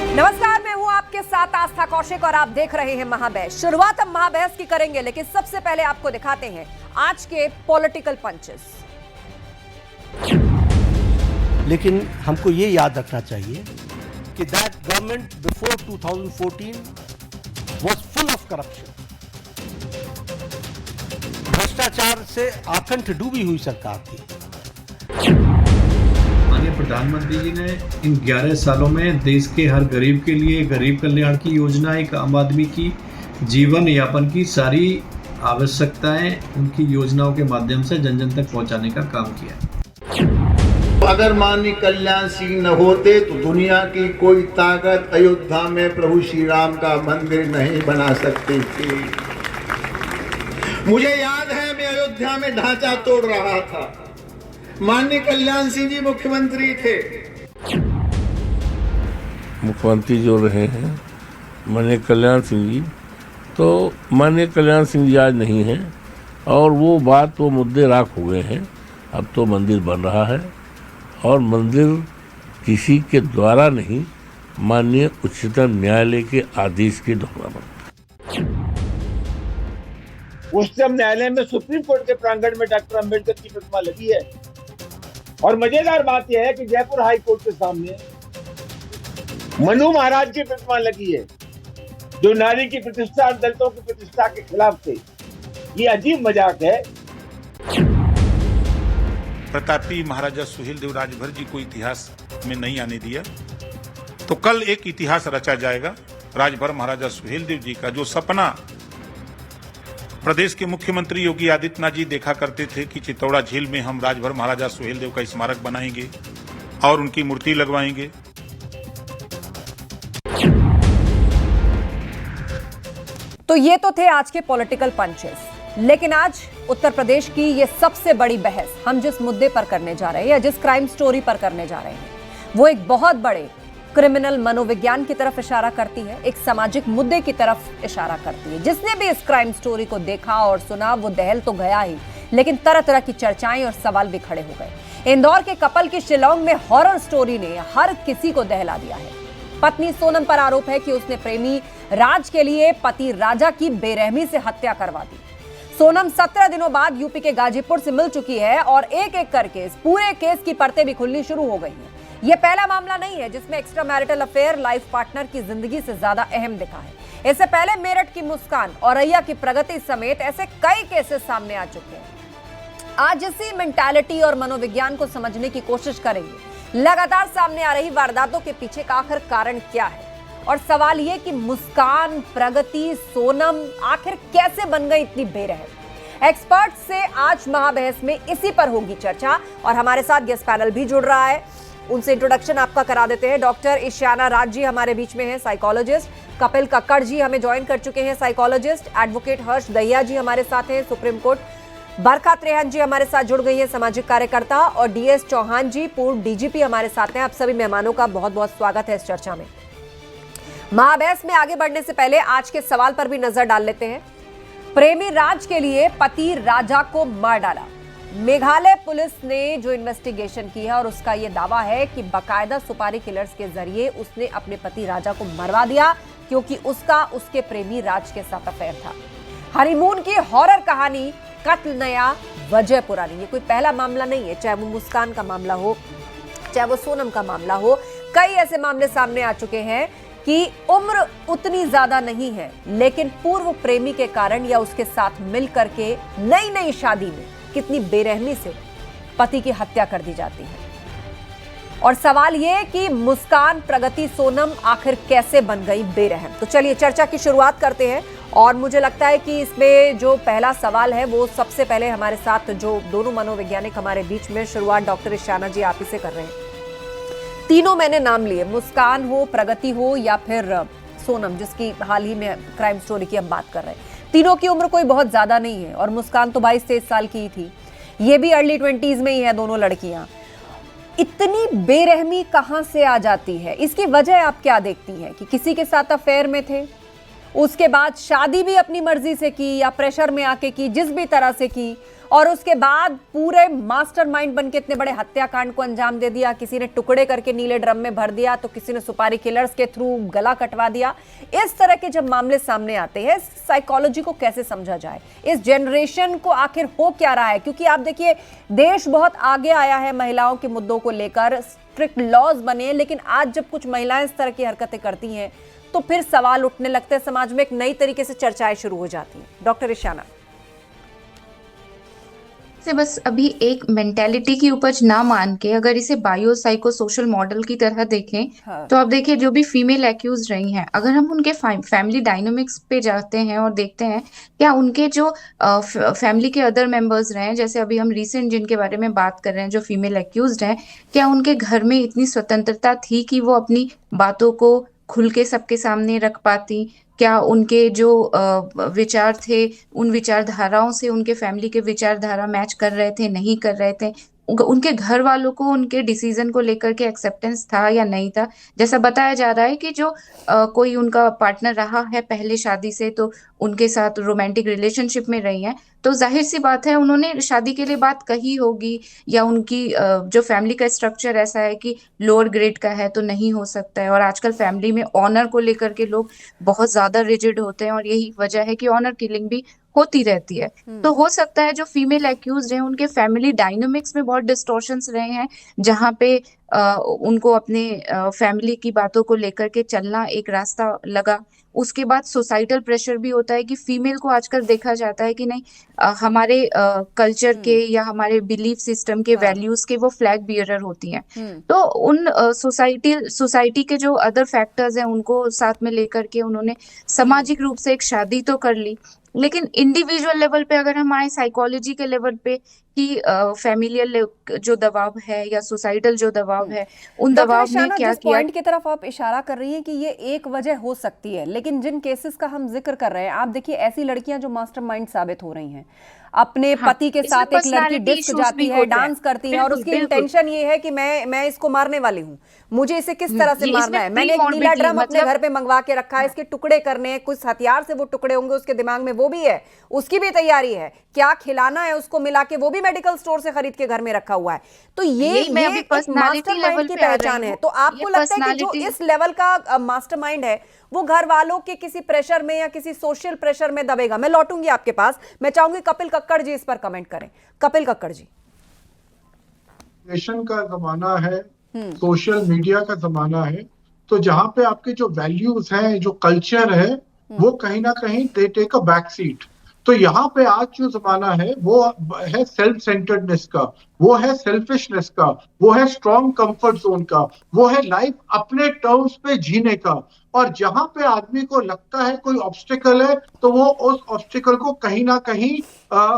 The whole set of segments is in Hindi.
नमस्कार, मैं हूं आपके साथ आस्था कौशिक और आप देख रहे हैं महाबहस। शुरुआत हम महाबहस की करेंगे, लेकिन सबसे पहले आपको दिखाते हैं आज के पॉलिटिकल पंचेस। लेकिन हमको ये याद रखना चाहिए कि that government before 2014 was full of corruption. भ्रष्टाचार से आकंठ डूबी हुई सरकार थी। माननीय प्रधानमंत्री जी ने इन 11 सालों में देश के हर गरीब के लिए गरीब कल्याण की योजना, एक आम आदमी की जीवन यापन की सारी आवश्यकताएं उनकी योजनाओं के माध्यम से जन जन तक पहुंचाने का काम किया। अगर माननीय कल्याण सिंह न होते तो दुनिया की कोई ताकत अयोध्या में प्रभु श्री राम का मंदिर नहीं बना सकती थी। मुझे याद है, मैं अयोध्या में ढांचा तोड़ रहा था, माननीय कल्याण सिंह जी मुख्यमंत्री थे। मुख्यमंत्री जो रहे हैं माननीय कल्याण सिंह जी, तो माननीय कल्याण सिंह जी आज नहीं हैं और वो बात, वो मुद्दे राख हो गए हैं। अब तो मंदिर बन रहा है और मंदिर किसी के द्वारा नहीं, माननीय उच्चतम न्यायालय के आदेश के द्वारा बना। उच्चतम न्यायालय में सुप्रीम कोर्ट के प्रांगण में डॉक्टर अंबेडकर की प्रतिमा लगी है और मजेदार बात यह है कि जयपुर हाई कोर्ट के सामने मनु महाराज की प्रतिमा लगी है, जो नारी की प्रतिष्ठा और दलितों की प्रतिष्ठा के खिलाफ थे। ये अजीब मजाक है। प्रतापी महाराजा सुहेलदेव राजभर जी को इतिहास में नहीं आने दिया, तो कल एक इतिहास रचा जाएगा राजभर महाराजा सुहेलदेव जी का। जो सपना प्रदेश के मुख्यमंत्री योगी आदित्यनाथ जी देखा करते थे कि चित्तौड़ा झील में हम राजभर महाराजा सुहेलदेव का स्मारक बनाएंगे और उनकी मूर्ति लगवाएंगे। तो ये तो थे आज के पॉलिटिकल पंचेस, लेकिन आज उत्तर प्रदेश की ये सबसे बड़ी बहस हम जिस मुद्दे पर करने जा रहे हैं या जिस क्राइम स्टोरी पर करने जा रहे हैं, वो एक बहुत बड़े क्रिमिनल मनोविज्ञान की तरफ इशारा करती है, एक सामाजिक मुद्दे की तरफ इशारा करती है। जिसने भी इस क्राइम स्टोरी को देखा और सुना वो दहल तो गया ही, लेकिन तरह तरह की चर्चाएं और सवाल भी खड़े हो गए। इंदौर के कपल की शिलांग में हॉरर स्टोरी ने हर किसी को दहला दिया है। पत्नी सोनम पर आरोप है कि उसने प्रेमी राज के लिए पति राजा की बेरहमी से हत्या करवा दी। सोनम 17 दिनों बाद यूपी के गाजीपुर से मिल चुकी है और एक एक करके इस पूरे केस की परतें भी खुलनी शुरू हो गई हैं। यह पहला मामला नहीं है जिसमें extra marital affair life partner की जिंदगी से ज्यादा अहम दिखा है। इससे पहले मेरठ की मुस्कान, औरैया की प्रगति समेत ऐसे कई केसेस सामने आ चुके हैं। आज इसी मेंटालिटी और मनोविज्ञान को समझने की कोशिश करेंगे। लगातार सामने आ रही वारदातों के पीछे का आखिर कारण क्या है, और सवाल यह कि मुस्कान, प्रगति, सोनम आखिर कैसे बन गई इतनी बेरहम। एक्सपर्ट से आज महाबहस में इसी पर होगी चर्चा और हमारे साथ गेस्ट पैनल भी जुड़ रहा है। उनसे इंट्रोडक्शन आपका करा देते हैं। डॉक्टर इशियाना राज जी हमारे बीच में हैं, साइकोलॉजिस्ट। कपिल कक्कड़ जी हमें ज्वाइन कर चुके हैं, साइकोलॉजिस्ट। एडवोकेट हर्ष दहिया जी हमारे साथ हैं, सुप्रीम कोर्ट। बरखा त्रेहन जी हमारे साथ जुड़ गई हैं, सामाजिक कार्यकर्ता। और डीएस चौहान जी, पूर्व डीजीपी हमारे साथ हैं। आप सभी मेहमानों का बहुत बहुत स्वागत है इस चर्चा में। महाबहस में आगे बढ़ने से पहले आज के सवाल पर भी नजर डाल लेते हैं। प्रेमी राज के लिए पति राजा को मार डाला। मेघालय पुलिस ने जो इन्वेस्टिगेशन की है और उसका यह दावा है कि बकायदा सुपारी किलर्स के जरिए उसने अपने पति राजा को मरवा दिया, क्योंकि उसका उसके प्रेमी राज के साथ अफेयर था। हनीमून की हॉरर कहानी, कत्ल नया, वजह पुरानी। ये कोई पहला मामला नहीं है, चाहे वो मुस्कान का मामला हो, चाहे वो सोनम का मामला हो। कई ऐसे मामले सामने आ चुके हैं कि उम्र उतनी ज्यादा नहीं है, लेकिन पूर्व प्रेमी के कारण या उसके साथ मिल करके नई नई शादी में कितनी बेरहमी से पति की हत्या कर दी जाती है। और सवाल यह कि मुस्कान, प्रगति, सोनम आखिर कैसे बन गई बेरहम। तो चलिए चर्चा की शुरुआत करते हैं। और मुझे लगता है कि इसमें जो पहला सवाल है वो सबसे पहले हमारे साथ जो दोनों मनोवैज्ञानिक हमारे बीच में, शुरुआत डॉक्टर इशियाना जी आप ही से कर रहे हैं। तीनों मैंने नाम लिए, मुस्कान हो, प्रगति हो या फिर सोनम, जिसकी हाल ही में क्राइम स्टोरी की हम बात कर रहे हैं। तीनों की उम्र कोई बहुत ज्यादा नहीं है और मुस्कान तो 22-23 साल की ही थी, ये भी अर्ली 20s में ही है दोनों लड़कियां। इतनी बेरहमी कहां से आ जाती है? इसकी वजह आप क्या देखती हैं कि किसी के साथ अफेयर में थे उसके बाद शादी भी अपनी मर्जी से की या प्रेशर में आके की, जिस भी तरह से की, और उसके बाद पूरे मास्टरमाइंड बनके इतने बड़े हत्याकांड को अंजाम दे दिया। किसी ने टुकड़े करके नीले ड्रम में भर दिया, तो किसी ने सुपारी किलर्स के थ्रू गला कटवा दिया। इस तरह के जब मामले सामने आते हैं, साइकोलॉजी को कैसे समझा जाए, इस जनरेशन को आखिर हो क्या रहा है? क्योंकि आप देखिए, देश बहुत आगे आया है महिलाओं के मुद्दों को लेकर, स्ट्रिक्ट लॉज बने, लेकिन आज जब कुछ महिलाएं इस तरह की हरकतें करती हैं तो फिर सवाल उठने लगते हैं, समाज में एक नई तरीके से चर्चाएं शुरू हो जाती हैं। डॉक्टर ईशाना, से बस अभी एक मेंटेलिटी की उपज ना मान के अगर इसे बायो साइको सोशल मॉडल की तरह देखें, हाँ। तो आप देखिए जो भी फीमेल एक्यूज रही हैं, अगर हम उनके फैमिली डायनामिक्स पे जाते हैं और देखते हैं क्या उनके जो फैमिली के अदर मेंबर्स रहे हैं, जैसे अभी हम रिसेंट जिनके बारे में बात कर रहे हैं जो फीमेल एक्यूज हैं, क्या उनके घर में इतनी स्वतंत्रता थी कि वो अपनी बातों को खुल के सबके सामने रख पाती? क्या उनके जो विचार थे, उन विचारधाराओं से उनके फैमिली के विचारधारा मैच कर रहे थे, नहीं कर रहे थे? उनके घर वालों को उनके डिसीजन को लेकर के एक्सेप्टेंस था या नहीं था? जैसा बताया जा रहा है कि जो कोई उनका पार्टनर रहा है पहले शादी से, तो उनके साथ रोमांटिक रिलेशनशिप में रही हैं, तो जाहिर सी बात है उन्होंने शादी के लिए बात कही होगी, या उनकी जो फैमिली का स्ट्रक्चर ऐसा है कि लोअर ग्रेड का है तो नहीं हो सकता है। और आजकल फैमिली में ऑनर को लेकर के लोग बहुत ज्यादा रिजिड होते हैं, और यही वजह है कि ऑनर किलिंग भी होती रहती है। तो हो सकता है जो फीमेल एक्यूज हैं उनके फैमिली डायनामिक्स में बहुत डिस्टॉर्शंस रहे हैं, जहाँ पे उनको अपने फैमिली की बातों को लेकर के चलना एक रास्ता लगा। उसके बाद सोसाइटल प्रेशर भी होता है कि फीमेल को आजकल देखा जाता है कि नहीं, हमारे कल्चर के या हमारे बिलीफ सिस्टम के वैल्यूज के वो फ्लैग बियरर होती हैं। तो उन सोसाइटी के जो अदर फैक्टर्स हैं उनको साथ में लेकर के उन्होंने सामाजिक रूप से एक शादी तो कर ली, लेकिन इंडिविजुअल लेवल पे अगर हम आए, साइकोलॉजी के लेवल पे, कि फैमिलियल जो दबाव है या सोसाइटल जो दबाव है, उन दबाव ने क्या किया। पॉइंट की तरफ आप इशारा कर रही हैं कि ये एक वजह हो सकती है, लेकिन जिन केसेस का हम जिक्र कर रहे हैं, आप देखिए ऐसी लड़कियां जो मास्टरमाइंड साबित हो रही हैं, अपने पति के साथ एक लड़की डिस्क जाती है, डांस करती है, और उसकी इंटेंशन ये है कि मैं इसको मारने वाली हूँ, मुझे इसे किस तरह से मारना है, मैंने एक नीला ड्रम अपने घर पे मंगवा के रखा है, इसके टुकड़े करने हैं, कुछ हथियार से वो टुकड़े होंगे उसके दिमाग में, वो भी है, उसकी भी तैयारी है, क्या खिलाना है उसको मिला के वो भी मेडिकल स्टोर से खरीद के घर में रखा हुआ है। तो ये मास्टरमाइंड की पहचान है। तो आपको लगता है कि जो इस लेवल का मास्टरमाइंड है वो घर वालों के किसी प्रेशर में या किसी सोशल प्रेशर में दबेगा? मैं लौटूंगी आपके पास, मैं चाहूंगी कपिल कक्कड़ जी इस पर कमेंट करें। कपिल कक्कड़ जी, का जमाना है, सोशल मीडिया का जमाना है, तो जहां पे आपके जो वैल्यूज हैं, जो कल्चर है, वो कहीं ना कहीं they take a back seat. तो यहाँ पे आज जो जमाना है वो है सेल्फ सेंटर्डनेस का, वो है सेल्फिशनेस का, वो है स्ट्रॉन्ग कंफर्ट जोन का, वो है लाइफ अपने टर्म्स पे जीने का। और जहां पे आदमी को लगता है कोई ऑब्स्टिकल है तो वो उस ऑब्स्टिकल को कहीं ना कहीं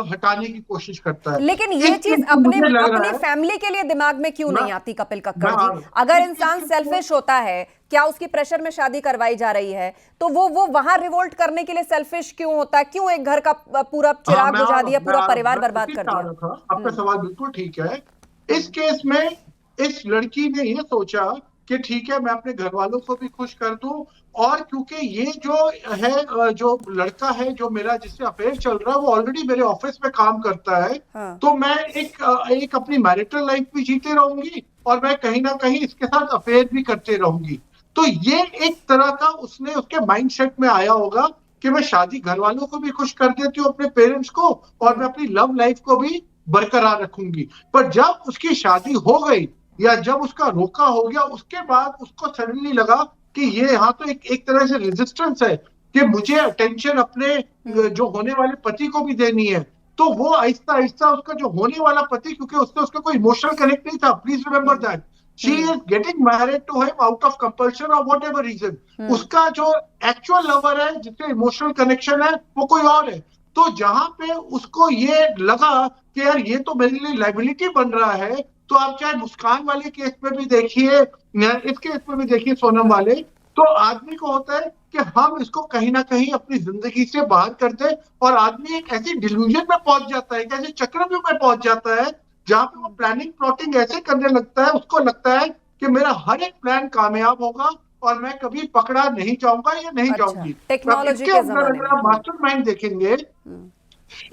हटाने की कोशिश करता है। लेकिन ये चीज अपने फैमिली के लिए दिमाग में क्यों नहीं आती कपिल कक्कड़ जी? अगर इंसान सेल्फिश होता है, क्या उसकी प्रेशर में शादी करवाई जा रही है, तो वो वहां रिवोल्ट करने के लिए सेल्फिश क्यों होता है? क्यों एक घर का पूरा चिराग बुझा दिया, पूरा परिवार बर्बाद कर दिया? आपका सवाल बिल्कुल ठीक है। इस केस में इस लड़की ने ये सोचा कि ठीक है, मैं अपने घर वालों को भी खुश कर दूं, और क्योंकि ये जो है, जो लड़का है जो मेरा जिससे अफेयर चल रहा है, वो ऑलरेडी मेरे ऑफिस में काम करता है, तो मैं एक अपनी मैरिटल लाइफ भी जीते रहूंगी और मैं कहीं ना कहीं इसके साथ अफेयर भी करते रहूंगी। तो ये एक तरह का उसके माइंडसेट में आया होगा कि मैं शादी घर वालों को भी खुश कर देती हूँ, अपने पेरेंट्स को, और मैं अपनी लव लाइफ को भी बरकरार रखूंगी। पर जब उसकी शादी हो गई या जब उसका रोका हो गया, उसके बाद उसको सडनली लगा कि ये यहाँ तो एक तरह से रेजिस्टेंस है कि मुझे अटेंशन अपने जो होने वाले पति को भी देनी है। तो वो आहिस्ता आहिस्ता उसका जो होने वाला पति, क्योंकि उसका कोई इमोशनल कनेक्ट नहीं था, please remember that, she is getting married to him out of compulsion और व्हाट एवर रीजन, उसका जो एक्चुअल लवर है जिससे इमोशनल कनेक्शन है वो कोई और है। तो जहां पे उसको ये लगा कि यार ये तो मेरे लिए लायबिलिटी बन रहा है, तो आप चाहे मुस्कान वाले केस में भी देखिए, इस केस में भी देखिए, सोनम वाले, तो आदमी को होता है कि हम इसको कहीं ना कहीं अपनी जिंदगी से बाहर कर दे, और आदमी एक ऐसी डिल्यूजन में पहुंच जाता है, एक ऐसे चक्रव्यूह में पहुंच जाता है जहां पे वो प्लानिंग प्लॉटिंग ऐसे करने लगता है, उसको लगता है कि मेरा हर एक प्लान कामयाब होगा और मैं कभी पकड़ा नहीं जाऊंगा या नहीं जाऊंगी। टेक्नोलॉजी इसके के अंदर जमाने अगर आप मास्टरमाइंड देखेंगे,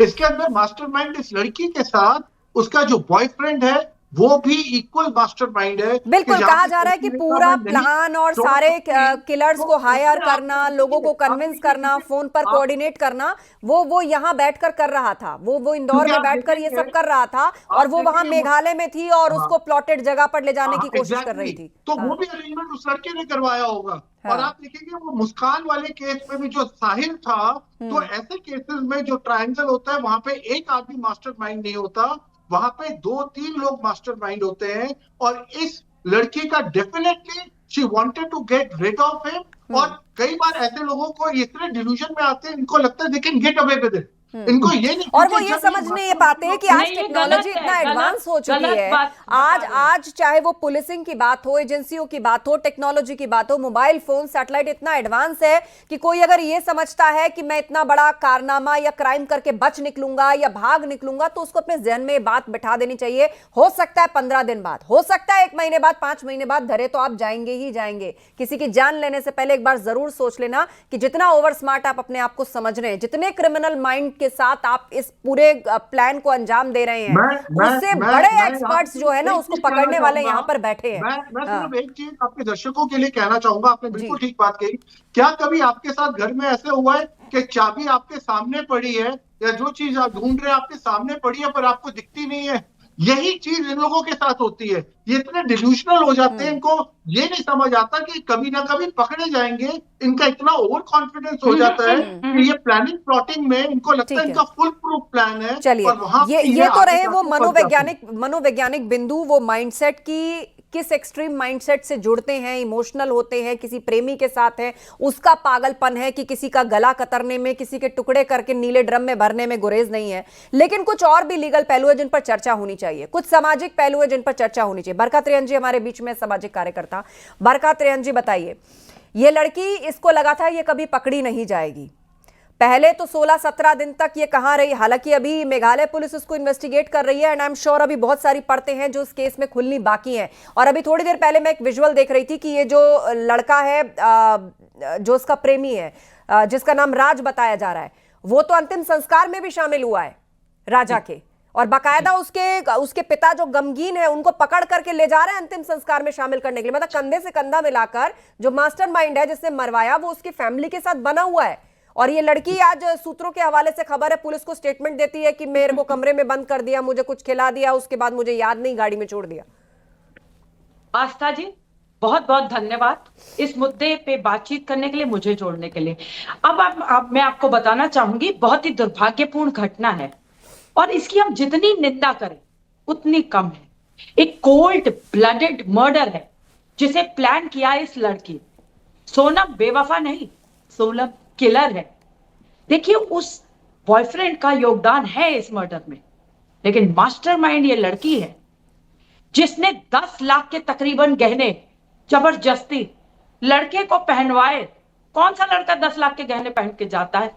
इसके अंदर मास्टरमाइंड इस लड़की के साथ उसका जो बॉयफ्रेंड है वो भी इक्वल मास्टरमाइंड है। बिल्कुल, कहा जा रहा है कि पूरा प्लान और सारे किलर्स को हायर करना, लोगों को कन्विंस करना, फोन पर कोऑर्डिनेट करना, वो यहाँ बैठकर कर रहा था, वो इंदौर में बैठकर ये सब कर रहा था, और वो वहां मेघालय में थी और उसको प्लॉटेड जगह पर ले जाने की कोशिश कर रही थी। तो वो भी अरेंजमेंट उस लड़के ने करवाया होगा। और आप देखेंगे वो मुस्कान वाले केस में भी जो साहिल था, तो ऐसे केसेस में जो ट्रायंगल होता है वहां पे एक आदमी मास्टरमाइंड नहीं होता, वहां पे 2-3 लोग मास्टरमाइंड होते हैं। और इस लड़की का definitely she wanted to get rid of him. और कई बार ऐसे लोगों को इतने डिल्यूजन में आते हैं, इनको लगता है they can get away with it. इनको ये नहीं, और वो ये समझ नहीं पाते हैं कि आज टेक्नोलॉजी इतना एडवांस हो चुकी है। आज चाहे वो पुलिसिंग की बात हो, एजेंसियों की बात हो, टेक्नोलॉजी की बात हो, मोबाइल फोन, सैटेलाइट इतना एडवांस है कि कोई अगर ये समझता है कि मैं इतना बड़ा कारनामा या क्राइम करके बच निकलूंगा या भाग निकलूंगा, तो उसको अपने जहन में ये बात बिठा देनी चाहिए। हो सकता है 15 दिन बाद, हो सकता है 1 महीने बाद, 5 महीने बाद, धरे तो आप जाएंगे ही जाएंगे। किसी की जान लेने से पहले एक बार जरूर सोच लेना कि जितना ओवर स्मार्ट आप अपने आप को समझ रहे हैं, जितने क्रिमिनल माइंड के साथ आप इस पूरे प्लान को अंजाम दे रहे हैं, उससे बड़े एक्सपर्ट्स जो है ना उसको पकड़ने वाले यहाँ पर बैठे हैं। मैं सिर्फ एक चीज आपके दर्शकों के लिए कहना चाहूंगा, आपने बिल्कुल ठीक बात कही। क्या कभी आपके साथ घर में ऐसे हुआ है कि चाबी आपके सामने पड़ी है या जो चीज आप ढूंढ रहे हैं आपके सामने पड़ी है पर आपको दिखती नहीं है? यही चीज इन लोगों के साथ होती है। ये इतने डिल्यूशनल हो जाते हैं, इनको ये नहीं समझ आता कि कभी ना कभी पकड़े जाएंगे। इनका इतना ओवर कॉन्फिडेंस हो जाता है कि ये प्लानिंग प्लॉटिंग में इनको लगता है इनका फुल प्रूफ प्लान है। चलिए, ये तो रहे वो मनोवैज्ञानिक बिंदु, वो माइंडसेट की किस एक्सट्रीम माइंडसेट से जुड़ते हैं, इमोशनल होते हैं, किसी प्रेमी के साथ है, उसका पागलपन है कि किसी का गला कतरने में, किसी के टुकड़े करके नीले ड्रम में भरने में गुरेज नहीं है। लेकिन कुछ और भी लीगल पहलू है जिन पर चर्चा होनी चाहिए, कुछ सामाजिक पहलू है जिन पर चर्चा होनी चाहिए। बरकत रेहन जी हमारे बीच में, सामाजिक कार्यकर्ता। बरकत रेहन जी बताइए, ये लड़की, इसको लगा था ये कभी पकड़ी नहीं जाएगी, पहले तो 16-17 दिन तक ये कहां रही। हालांकि अभी मेघालय पुलिस उसको इन्वेस्टिगेट कर रही है एंड आई एम श्योर अभी बहुत सारी परतें हैं जो इस केस में खुलनी बाकी हैं। और अभी थोड़ी देर पहले मैं एक विजुअल देख रही थी कि ये जो लड़का है, जो उसका प्रेमी है, जिसका नाम राज बताया जा रहा है, वो तो अंतिम संस्कार में भी शामिल हुआ है राजा के, और बाकायदा उसके पिता जो गमगीन है उनको पकड़ करके ले जा रहे हैं अंतिम संस्कार में शामिल करने के लिए। मतलब कंधे से कंधा मिलाकर जो मास्टरमाइंड है जिसने मरवाया वो उसकी फैमिली के साथ बना हुआ है। और ये लड़की आज सूत्रों के हवाले से खबर है, पुलिस को स्टेटमेंट देती है कि मेरे को कमरे में बंद कर दिया, मुझे कुछ खिला दिया, उसके बाद मुझे याद नहीं, गाड़ी में छोड़ दिया। आस्था जी, बहुत बहुत धन्यवाद इस मुद्दे पे बातचीत करने के लिए, मुझे जोड़ने के लिए। अब मैं आपको बताना चाहूंगी, बहुत ही दुर्भाग्यपूर्ण घटना है और इसकी हम जितनी निंदा करें उतनी कम है। एक कोल्ड ब्लडेड मर्डर है जिसे प्लान किया इस लड़की। सोनम बेवफा नहीं, सोनम किलर है। देखिए, उस बॉयफ्रेंड का योगदान है इस मर्डर में, लेकिन मास्टरमाइंड ये लड़की है जिसने 10 लाख के तकरीबन गहने जबरदस्ती लड़के को पहनवाए। कौन सा लड़का 10 लाख के गहने पहन के जाता है?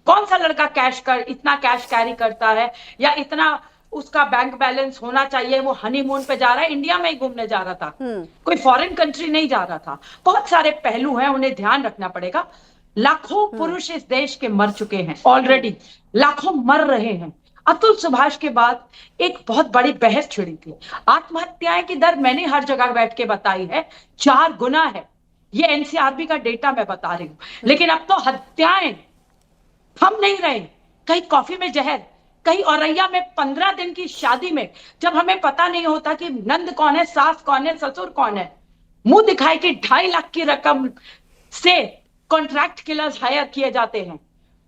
कौन सा लड़का इतना कैश कैरी करता है, या इतना उसका बैंक बैलेंस होना चाहिए? वो हनीमून पे जा रहा है, इंडिया में ही घूमने जा रहा था, कोई फॉरेन कंट्री नहीं जा रहा था। बहुत सारे पहलू हैं, उन्हें ध्यान रखना पड़ेगा। लाखों पुरुष इस देश के मर चुके हैं ऑलरेडी, लाखों मर रहे हैं। अतुल सुभाष के बाद एक बहुत बड़ी बहस छिड़ी थी। आत्महत्याएं की दर मैंने हर जगह बैठ के बताई है, 4 गुना है। ये एनसीआरबी का डेटा मैं बता रही हूं। लेकिन अब तो हत्याएं थम नहीं रहे। कहीं कॉफी में जहर, कहीं औरैया में 15 दिन की शादी में, जब हमें पता नहीं होता कि नंद कौन है, सास कौन है, ससुर कौन है, मुंह दिखाई कि 2.5 लाख की रकम से कॉन्ट्रैक्ट किलर्स हायर किए जाते हैं,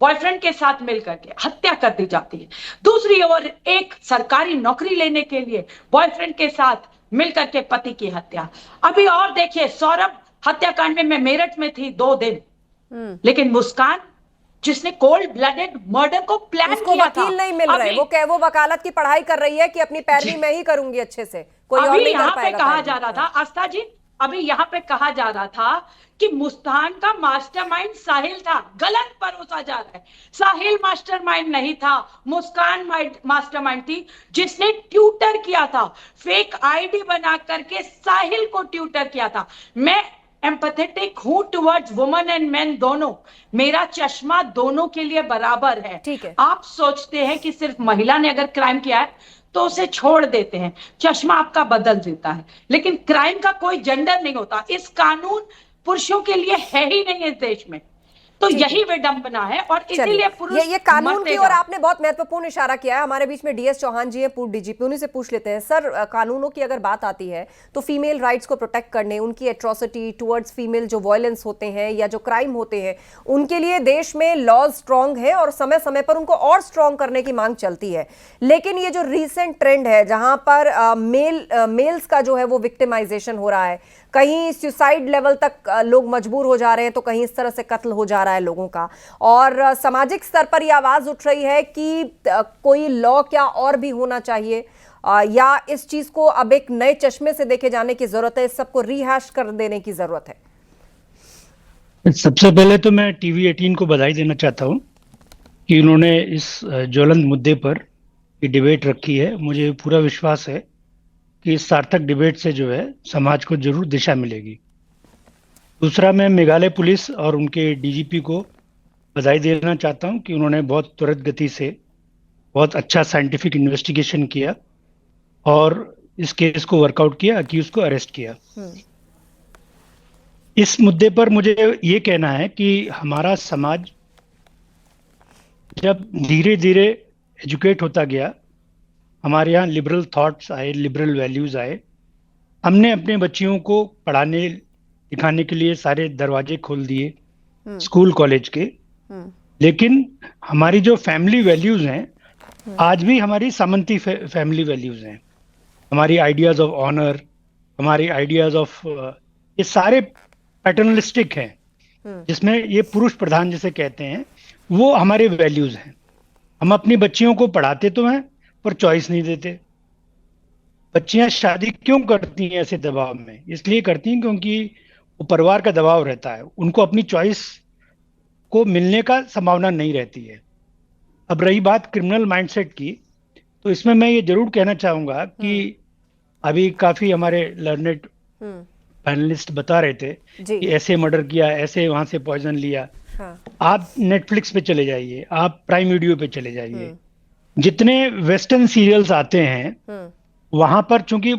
बॉयफ्रेंड के साथ मिलकर के हत्या कर दी जाती है। दूसरी ओर एक सरकारी नौकरी लेने के लिए बॉयफ्रेंड के साथ मिलकर के पति की हत्या। अभी और देखिए, सौरभ हत्याकांड में मैं मेरठ में थी 2 दिन, लेकिन मुस्कान जिसने कोल्ड ब्लडेड मर्डर को प्लान किया था, वकील नहीं मिल रहे। वो वकालत की पढ़ाई कर रही है कि अपनी पैरवी मैं ही करूंगी अच्छे से, कोई और नहीं कर पाएगा। कहा जा रहा था आस्था जी, अभी यहाँ पे कहा जा रहा था कि मुस्कान का मास्टरमाइंड साहिल था। गलत परोसा जा रहा है। साहिल मास्टरमाइंड नहीं था, मुस्कान मास्टरमाइंड थी, जिसने ट्यूटर किया था, फेक आईडी बना करके साहिल को ट्यूटर किया था। मैं एम्पैथेटिक हूं टुवर्ड्स वुमेन एंड मेन दोनों। मेरा चश्मा दोनों के लिए बराबर है। ठीक है। आप सोचते हैं कि सिर्फ महिला ने अगर क्राइम किया है तो उसे छोड़ देते हैं, चश्मा आपका बदल देता है, लेकिन क्राइम का कोई जेंडर नहीं होता। इस कानून पुरुषों के लिए है ही नहीं इस देश में, तो यही विडंबना है। और इसीलिए पुरुष ये कानून की और आपने बहुत महत्वपूर्ण इशारा किया है। हमारे बीच में डीएस चौहान जी हैं, पूर्व डीजीपी, उन्हीं से पूछ लेते हैं। सर, कानूनों की अगर बात आती है तो फीमेल राइट्स को प्रोटेक्ट करने, उनकी एट्रोसिटी टुवर्ड्स फीमेल जो वायलेंस होते हैं या जो क्राइम होते हैं, उनके लिए देश में लॉज स्ट्रांग है और समय समय पर उनको और स्ट्रांग करने की मांग चलती है। लेकिन ये जो रीसेंट ट्रेंड है जहां पर मेल्स का जो है वो विक्टिमाइजेशन हो रहा है, कहीं सुसाइड लेवल तक लोग मजबूर हो जा रहे हैं तो कहीं इस तरह से कत्ल हो जा रहा है लोगों का, और सामाजिक स्तर पर यह आवाज उठ रही है कि कोई लॉ क्या और भी होना चाहिए, या इस चीज को अब एक नए चश्मे से देखे जाने की जरूरत है, इस सबको रिहैश कर देने की जरूरत है। सबसे पहले तो मैं टीवी 18 को बधाई देना चाहता हूं कि उन्होंने इस ज्वलंत मुद्दे पर ये डिबेट रखी है। मुझे पूरा विश्वास है कि इस सार्थक डिबेट से जो है समाज को जरूर दिशा मिलेगी। दूसरा, मैं मेघालय पुलिस और उनके डीजीपी को बधाई देना चाहता हूं कि उन्होंने बहुत त्वरित गति से बहुत अच्छा साइंटिफिक इन्वेस्टिगेशन किया और इस केस को वर्कआउट किया, अक्यूज को अरेस्ट किया। इस मुद्दे पर मुझे ये कहना है कि हमारा समाज जब धीरे धीरे एजुकेट होता गया, हमारे यहाँ लिबरल थॉट्स आए, लिबरल वैल्यूज आए, हमने अपने बच्चियों को पढ़ाने लिखाने के लिए सारे दरवाजे खोल दिए स्कूल कॉलेज के। लेकिन हमारी जो फैमिली वैल्यूज हैं आज भी हमारी सामंती फैमिली वैल्यूज हैं। हमारी आइडियाज ऑफ ऑनर, हमारी आइडियाज ऑफ ये सारे पैटर्नलिस्टिक हैं, जिसमें ये पुरुष प्रधान जिसे कहते हैं, वो हमारे वैल्यूज हैं। हम अपनी बच्चियों को पढ़ाते तो हैं पर चॉइस नहीं देते। बच्चियां शादी क्यों करती हैं ऐसे दबाव में? इसलिए करती हैं क्योंकि वो परिवार का दबाव रहता है, उनको अपनी चॉइस को मिलने का संभावना नहीं रहती है। अब रही बात क्रिमिनल माइंडसेट की, तो इसमें मैं ये जरूर कहना चाहूंगा कि अभी काफी हमारे लर्नेड पैनलिस्ट बता रहे थे कि ऐसे मर्डर किया, ऐसे वहां से पॉइजन लिया। आप नेटफ्लिक्स पे चले जाइए, आप प्राइम वीडियो पे चले जाइए, जितने वेस्टर्न सीरियल्स आते हैं वहां पर चूंकि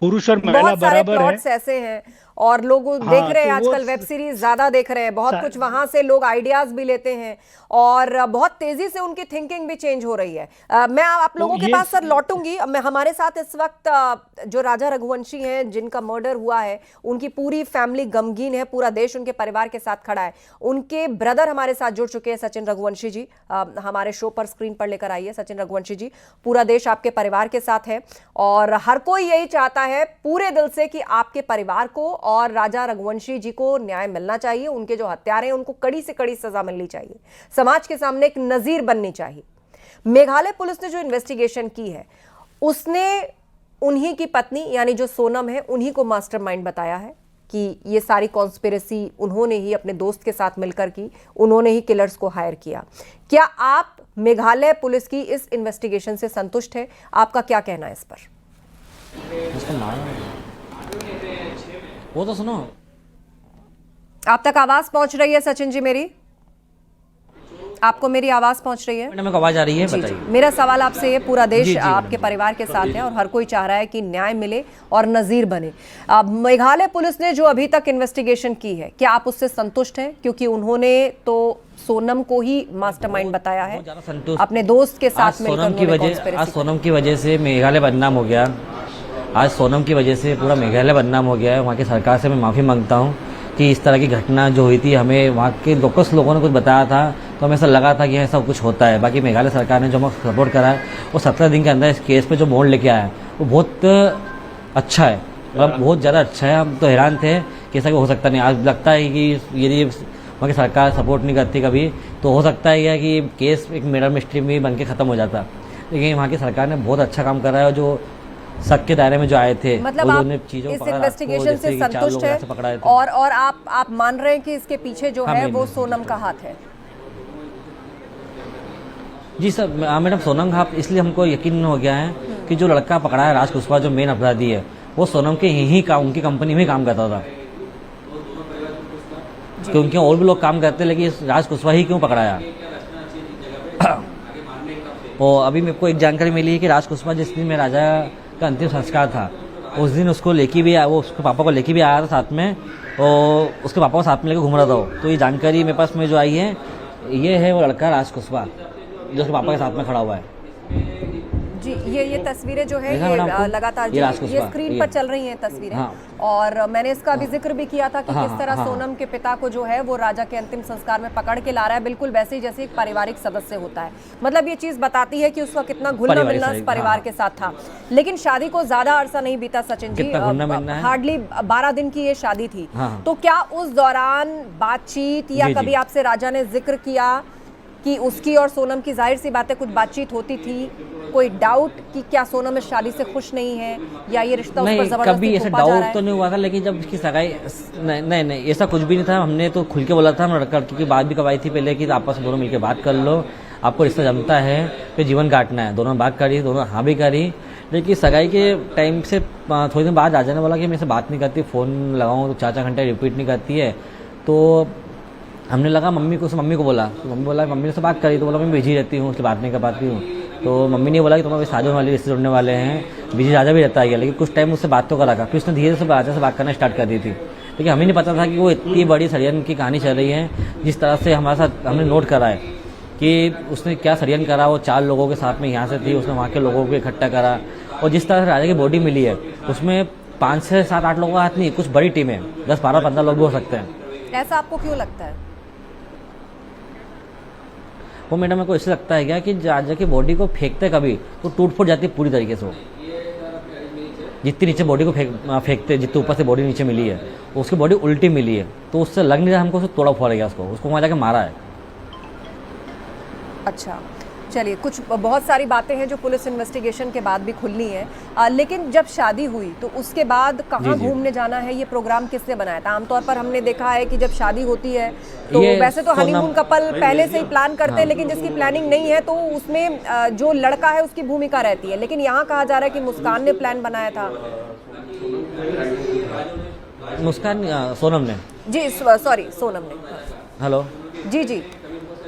पुरुष और महिला बराबर है, ऐसे हैं और लोग देख रहे हैं आजकल वेब सीरीज ज्यादा देख रहे हैं, बहुत कुछ वहां से लोग आइडियाज भी लेते हैं और बहुत तेजी से उनकी थिंकिंग भी चेंज हो रही है। मैं आप लोगों के पास सर लौटूंगी। मैं हमारे साथ इस वक्त जो राजा रघुवंशी हैं जिनका मर्डर हुआ है, उनकी पूरी फैमिली गमगीन है, पूरा देश उनके परिवार के साथ खड़ा है। उनके ब्रदर हमारे साथ जुड़ चुके हैं, सचिन रघुवंशी जी, हमारे शो पर स्क्रीन पर लेकर आइए। सचिन रघुवंशी जी, पूरा देश आपके परिवार के साथ है और हर कोई यही चाहता है पूरे दिल से कि आपके परिवार को और राजा रघुवंशी जी को न्याय मिलना चाहिए। उनके जो हत्यारे हैं उनको कड़ी से कड़ी सजा मिलनी चाहिए, समाज के सामने एक नजीर बननी चाहिए। मेघालय पुलिस ने जो इन्वेस्टिगेशन की है उसने उन्हीं की पत्नी यानी जो सोनम है उन्हीं को मास्टरमाइंड बताया है कि ये सारी कॉन्स्पिरेसी उन्होंने ही अपने दोस्त के साथ मिलकर की, उन्होंने ही किलर्स को हायर किया। क्या आप मेघालय पुलिस की इस इन्वेस्टिगेशन से संतुष्ट है? आपका क्या कहना है इस पर? वो तो सुनो, आप तक आवाज पहुंच रही है सचिन जी? मेरी आपको मेरी आवाज पहुंच रही है? मेरे को आवाज आ रही है, बताइए। मेरा सवाल आपसे ये, पूरा देश आपके परिवार के साथ है और हर कोई चाह रहा है कि न्याय मिले और नजीर बने। मेघालय पुलिस ने जो अभी तक इन्वेस्टिगेशन की है, क्या आप उससे संतुष्ट हैं? क्योंकि उन्होंने तो सोनम को ही मास्टरमाइंड बताया है, अपने दोस्त के साथ मिलकर। आज सोनम की वजह से मेघालय बदनाम हो गया, आज सोनम की वजह से पूरा मेघालय बदनाम हो गया है। वहाँ की सरकार से मैं माफ़ी मांगता हूँ कि इस तरह की घटना जो हुई थी, हमें वहाँ के लोकल्स लोगों ने कुछ बताया था तो हमें ऐसा लगा था कि ऐसा कुछ होता है। बाकी मेघालय सरकार ने जो हमें सपोर्ट करा है, वो 17 दिन के अंदर इस केस पे जो मोड़ लेके आया है वो बहुत अच्छा है, मतलब बहुत ज़्यादा अच्छा है। हम तो हैरान थे कि ऐसा हो सकता नहीं। आज लगता है कि यदि वहाँ की सरकार सपोर्ट नहीं करती कभी तो हो सकता है कि केस एक मर्डर मिस्ट्री में बन के ख़त्म हो जाता, लेकिन वहाँ की सरकार ने बहुत अच्छा काम करा है। और जो शक के दायरे में जो आए थे, मतलब आप इस इन्वेस्टिगेशन से संतुष्ट है और आप मान रहे हैं कि इसके पीछे जो है वो सोनम का हाथ है? जी सर, मैडम, सोनम का हाथ इसलिए हमको यकीन हो गया है कि जो लड़का पकड़ा है राज कुशवाहा, जो मेन अपराधी है, वो सोनम के उनकी कंपनी में काम करता था। कि उनके और भी लोग काम करते हैं, लेकिन इस राज कुशवाहा ही क्यों पकड़ाया। और अभी मेरे को एक जानकारी मिली है कि राज कुशवाहा जिस दिन में राजा का अंतिम संस्कार था, उस दिन उसको लेके भी वो उसके पापा को लेके भी आया था साथ में, और उसके पापा को साथ में लेकर घूम रहा था। तो ये जानकारी मेरे पास में जो आई है, ये है वो लड़का राज कुशवाहा जो उसके पापा के साथ में खड़ा हुआ है। जी, ये तस्वीरें जो है देखा ये मैडम आपको? लगातार ये जो राज ये कुशवाहा, स्क्रीन ये। पर चल रही हैं तस्वीरें। हाँ। और मैंने इसका भी जिक्र भी किया था कि हाँ, किस तरह हाँ, सोनम के पिता को जो है वो राजा के अंतिम संस्कार में पकड़ के ला रहा है, बिल्कुल वैसे ही जैसे एक पारिवारिक सदस्य होता है। मतलब ये चीज बताती है कि उसका कितना घुलना मिलना इस परिवार हाँ। के साथ था। लेकिन शादी को ज्यादा अरसा नहीं बीता सचिन जी, कितना घुलना मिलना है? हार्डली 12 दिन की ये शादी थी। हाँ। तो क्या उस दौरान बातचीत या जी, जी। कभी आपसे राजा ने जिक्र किया कि उसकी और सोनम की, जाहिर सी बात है कुछ बातचीत होती थी, कोई डाउट कि क्या सोनम इस शादी से खुश नहीं है या ये रिश्ता उस पर नहीं, जबरदस्ती कभी ऐसा थोपा जा रहा डाउट है? तो नहीं हुआ था, लेकिन जब इसकी सगाई नहीं ऐसा कुछ भी नहीं था। हमने तो खुल के बोला था, हम लड़का की बात भी करवाई थी पहले कि आपस में दोनों मिलकर बात कर लो, आपको रिश्ता जमता है फिर जीवन काटना है। दोनों बात करी, दोनों हाँ भी करी, लेकिन सगाई के टाइम से थोड़ी दिन बाद राजा ने बोला कि मेरे से बात नहीं करती, फ़ोन लगाऊँ तो 4-4 घंटे रिपीट नहीं करती है। तो हमने लगा मम्मी को बोला, तो मम्मी बोला, मम्मी ने से बात करी तो बोला मैं बिजी रहती हूँ, उससे बात नहीं कर पाती हूँ। तो मम्मी ने बोला कि तुम्हारे शादी वाले रिश्ते जुड़ने वाले हैं, बिजी राजा भी रहता है, लेकिन कुछ टाइम उससे बात तो करा था। फिर उसने धीरे से राजा से बात करना स्टार्ट कर दी थी, लेकिन हमें नहीं पता था कि वो इतनी बड़ी षड्यंत्र की कहानी चल रही है। जिस तरह से हमारे साथ हमने नोट करा है कि उसने क्या षड्यंत्र करा, वो 4 लोगों के साथ में यहाँ से थी, उसने वहाँ के लोगों को इकट्ठा करा, और जिस तरह से राजा की बॉडी मिली है उसमें 5 से 7-8 लोगों का हाथ नहीं, कुछ बड़ी टीम है, 10-12-15 लोग भी हो सकते हैं। ऐसा आपको क्यों लगता है? वो मैडम मेरे को इससे लगता है क्या कि राजा की बॉडी को फेंकते कभी तो टूट फूट जाती है पूरी तरीके से। जितनी नीचे बॉडी को फेंकते, जितने ऊपर से बॉडी नीचे मिली है, उसकी बॉडी उल्टी मिली है, तो उससे लग नहीं रहा हमको, उसको तोड़ा फोड़ा गया, उसको वहाँ जाके मारा है। अच्छा, चलिए, कुछ बहुत सारी बातें हैं जो पुलिस इन्वेस्टिगेशन के बाद भी खुलनी है। लेकिन जब शादी हुई तो उसके बाद कहाँ घूमने जाना है, ये प्रोग्राम किसने बनाया था? आमतौर पर हमने देखा है कि जब शादी होती है तो वैसे तो हनीमून कपल पहले से ही प्लान करते हैं, लेकिन जिसकी प्लानिंग नहीं है तो उसमें जो लड़का है उसकी भूमिका रहती है। लेकिन यहाँ कहा जा रहा है कि मुस्कान ने प्लान बनाया था। मुस्कान सोनम ने जी, सॉरी, सोनम ने। हेलो जी जी,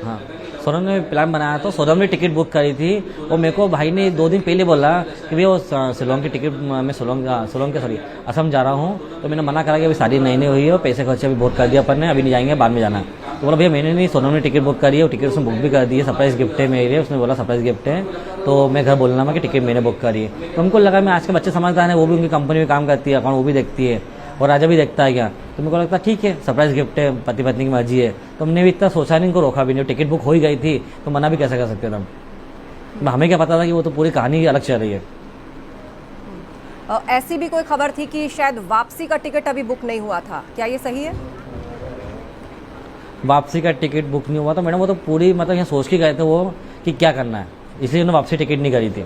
हाँ, सोनम ने प्लान बनाया तो सोनम ने टिकट बुक करी थी, और मेरे को भाई ने 2 दिन पहले बोला कि भैया वो शिलोंग की टिकट, मैं शिलोंग के सॉरी असम जा रहा हूँ। तो मैंने मना करा कि अभी शादी नहीं हुई है, पैसे खर्चे अभी बहुत कर दिया अपन ने, अभी नहीं जाएंगे, बाद में जाना। तो बोला भैया मैंने नहीं, सोनम ने टिकट बुक करी है, वो टिकट उसने बुक भी कर दी है, सरप्राइज गिफ्ट है मेरे, उसने बोला सरप्राइज गिफ्ट है। तो मैं घर बोलना मैं कि टिकट मैंने बुक करी है। तो हमको लगा मैं आज के बच्चे समझदार है, वो भी उनकी कंपनी में काम करती है, अकाउंट वो भी देखती है, और राजा भी देखता है क्या। तो मेरे को लगता ठीक है, सरप्राइज गिफ्ट है, पति पत्नी की मर्जी है, तो हमने भी इतना सोचा नहीं, इनको रोका भी नहीं। टिकट बुक हो ही गई थी तो मना भी कैसे कर सकते थे हम। हमें क्या पता था कि वो तो पूरी कहानी अलग चल रही है। ऐसी भी कोई खबर थी कि शायद वापसी का टिकट अभी बुक नहीं हुआ था, क्या ये सही है? वापसी का टिकट बुक नहीं हुआ था मैडम, वो तो पूरी मतलब यहाँ सोच के गए थे वो कि क्या करना है, इसलिए उन्होंने वापसी टिकट नहीं करी थी।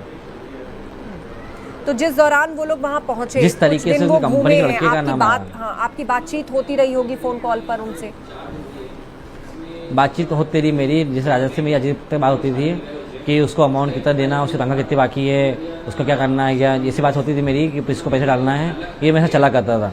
तो जिस दौरान वो लोग वहां पहुंचे, जिस तरीके से उनकी कंपनी के लड़के का नाम आया, हाँ, आपकी बातचीत होती रही होगी फोन कॉल पर उनसे? बातचीत होती रही मेरी, जैसे राजा से मेरी अजीब तक बात होती थी कि उसको अमाउंट कितना देना, उसकी तनख्वाह कितनी बाकी है, उसको क्या करना है, या ऐसी बात होती थी मेरी कि इसको पैसे डालना है, ये मेरे से चला करता था।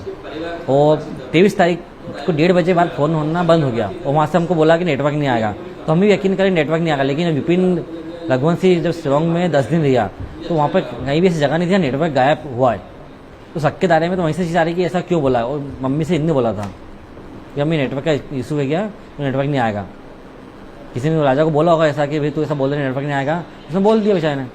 और 23 तारीख को 1:30 बजे बाद फ़ोन होना बंद हो गया, और वहाँ से हमको बोला कि नेटवर्क नहीं आएगा। तो हम भी यकीन करें नेटवर्क नहीं आएगा, लेकिन विपिन रघुवंशी जब शिलोंग में 10 दिन रहा तो वहाँ पर कहीं भी ऐसी जगह नहीं थी, नेटवर्क गायब हुआ है। तो सबके दायरे में तो वहीं से चीज़ आ रही कि ऐसा क्यों बोला, और मम्मी से इनने बोला था कि मम्मी नेटवर्क का इशू है क्या, तो नेटवर्क नहीं आएगा। किसी ने राजा को बोला होगा ऐसा कि भाई तू ऐसा बोल रहे नेटवर्क नहीं आएगा, उसने बोल दिया बेचारे ने।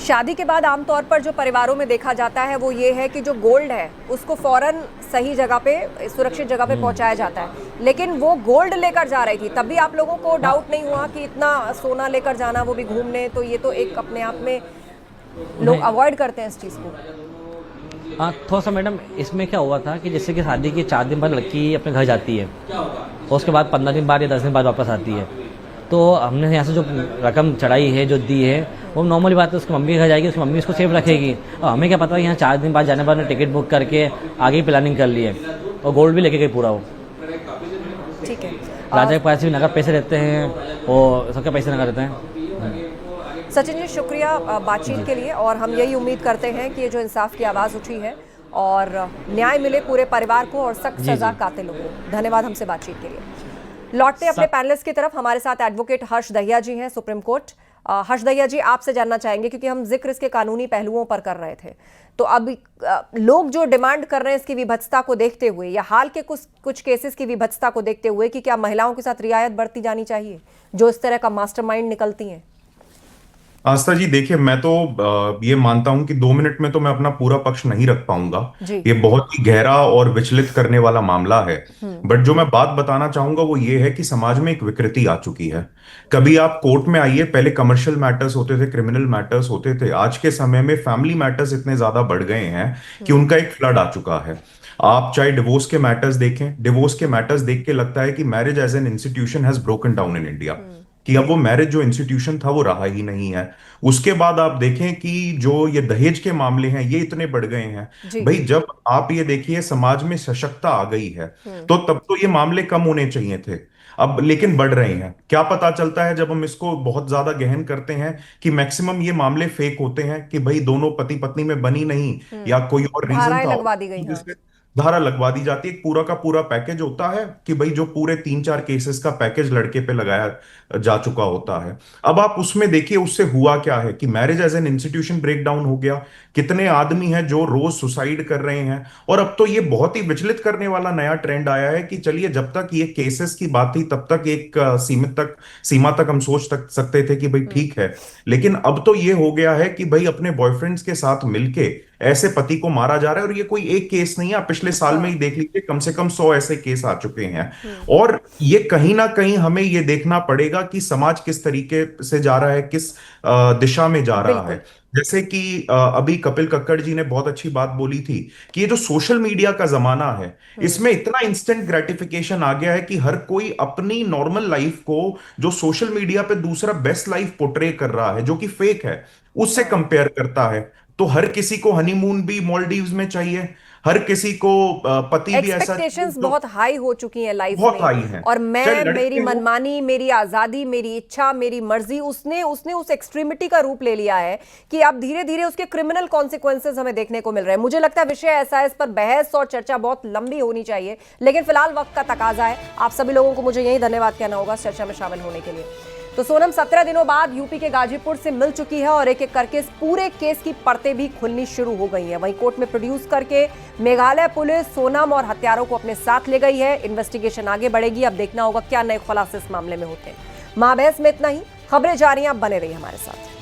शादी के बाद आमतौर पर जो परिवारों में देखा जाता है वो ये है कि जो गोल्ड है उसको फौरन सही जगह पे, सुरक्षित जगह पे पहुंचाया जाता है, लेकिन वो गोल्ड लेकर जा रही थी, तब भी आप लोगों को डाउट नहीं हुआ कि इतना सोना लेकर जाना, वो भी घूमने? तो ये तो एक अपने आप में लोग अवॉइड करते हैं इस चीज़ को। हाँ, थोड़ा सा मैडम इसमें क्या हुआ था कि जैसे कि शादी के 4 दिन बाद लड़की अपने घर जाती है, और उसके बाद 15 दिन बाद या 10 दिन बाद वापस आती है। तो हमने यहाँ से जो रकम चढ़ाई है, जो दी है, वो नॉर्मली बात है, उसकी मम्मी के घर जाएगी, उसकी मम्मी उसको सेफ रखेगी। और हमें क्या पता है यहाँ 4 दिन बाद जाने बाद टिकट बुक करके आगे ही प्लानिंग कर ली है, और गोल्ड भी लेके गई पूरा वो। ठीक है, राजा के पास भी नगद पैसे रहते हैं और सबके पैसे नगद रहते हैं। सचिन जी शुक्रिया बातचीत के लिए, और हम यही उम्मीद करते हैं कि ये जो इंसाफ की आवाज़ उठी है और न्याय मिले पूरे परिवार को और सख्त सजा कातिलों को। धन्यवाद हमसे बातचीत के लिए। लौटते अपने पैनलिस्ट की तरफ, हमारे साथ एडवोकेट हर्ष दहिया जी हैं, सुप्रीम कोर्ट। हर्ष दहिया जी, आपसे जानना चाहेंगे क्योंकि हम जिक्र इसके कानूनी पहलुओं पर कर रहे थे, तो अब लोग जो डिमांड कर रहे हैं इसकी विभत्सता को देखते हुए या हाल के कुछ केसेस की विभत्सता को देखते हुए कि क्या महिलाओं के साथ रियायत बरती जानी चाहिए जो इस तरह का मास्टरमाइंड निकलती हैं? आस्था जी, देखिए, मैं तो ये मानता हूं कि 2 मिनट में तो मैं अपना पूरा पक्ष नहीं रख पाऊंगा। ये बहुत ही गहरा और विचलित करने वाला मामला है। बट जो मैं बात बताना चाहूंगा वो ये है कि समाज में एक विकृति आ चुकी है। कभी आप कोर्ट में आइए, पहले कमर्शियल मैटर्स होते थे, क्रिमिनल मैटर्स होते थे। आज के समय में फैमिली मैटर्स इतने ज्यादा बढ़ गए हैं कि उनका एक फ्लड आ चुका है। आप चाहे डिवोर्स के मैटर्स देखें, डिवोर्स के मैटर्स देख के लगता है कि marriage as an institution has broken down in India, कि अब वो मैरिज जो इंस्टीट्यूशन था वो रहा ही नहीं है। उसके बाद आप देखें कि जो ये दहेज के मामले हैं ये इतने बढ़ गए हैं। भाई, जब आप ये देखिए समाज में सशक्तता आ गई है तो तब तो ये मामले कम होने चाहिए थे, अब लेकिन बढ़ रहे हैं। क्या पता चलता है जब हम इसको बहुत ज्यादा गहन करते हैं कि मैक्सिमम ये मामले फेक होते हैं कि भाई दोनों पति पत्नी में बनी नहीं या कोई और रीजन था, लगवा दी गई, धारा लगवा दी जाती है। पूरा का पूरा पैकेज होता है कि भाई जो पूरे 3-4 केसेस का पैकेज लड़के पे लगाया जा चुका होता है। अब आप उसमें देखिए उससे हुआ क्या है कि marriage as an institution break down हो गया। कितने आदमी हैं जो रोज सुसाइड कर रहे हैं। और अब तो ये बहुत ही विचलित करने वाला नया ट्रेंड आया है कि चलिए, जब तक ये केसेस की बात थी तब तक एक सीमा तक हम सोच सकते थे कि भाई ठीक है, लेकिन अब तो ये हो गया है कि भाई अपने बॉयफ्रेंड्स के साथ मिलके ऐसे पति को मारा जा रहा है। और ये कोई एक केस नहीं है, आप पिछले साल में ही देख लीजिए, कम से कम 100 ऐसे केस आ चुके हैं। और ये कहीं ना कहीं हमें ये देखना पड़ेगा कि समाज किस तरीके से जा रहा है, किस दिशा में जा रहा है। जैसे कि अभी कपिल कक्कड़ जी ने बहुत अच्छी बात बोली थी कि ये जो सोशल मीडिया का जमाना है इसमें इतना इंस्टेंट ग्रेटिफिकेशन आ गया है कि हर कोई अपनी नॉर्मल लाइफ को जो सोशल मीडिया पे दूसरा बेस्ट लाइफ पोर्ट्रे कर रहा है जो कि फेक है उससे कंपेयर करता है। तो हर किसी को हनीमून भी मालदीव्स में चाहिए, हर किसी को पति भी ऐसा। एक्सपेक्टेशंस बहुत हाई हो चुकी हैं लाइफ में, बहुत हाई हैं। और मेरी मनमानी, मेरी आजादी, मेरी इच्छा, मेरी मर्जी, उसने उस एक्सट्रीमिटी का रूप ले लिया है कि अब धीरे धीरे उसके क्रिमिनल कॉन्सिक्वेंसेस हमें देखने को मिल रहे हैं। मुझे लगता है विषय ऐसा है, इस पर बहस और चर्चा बहुत लंबी होनी चाहिए, लेकिन फिलहाल वक्त का तकाजा है। आप सभी लोगों को मुझे यही धन्यवाद कहना होगा चर्चा में शामिल होने के लिए। तो सोनम 17 दिनों बाद यूपी के गाजीपुर से मिल चुकी है और एक एक करके इस पूरे केस की परतें भी खुलनी शुरू हो गई हैं। वहीं कोर्ट में प्रोड्यूस करके मेघालय पुलिस सोनम और हत्यारों को अपने साथ ले गई है। इन्वेस्टिगेशन आगे बढ़ेगी, अब देखना होगा क्या नए खुलासे इस मामले में होते हैं। महाबहस में इतना ही, खबरें जारी हैं, आप बने रहिए हमारे साथ।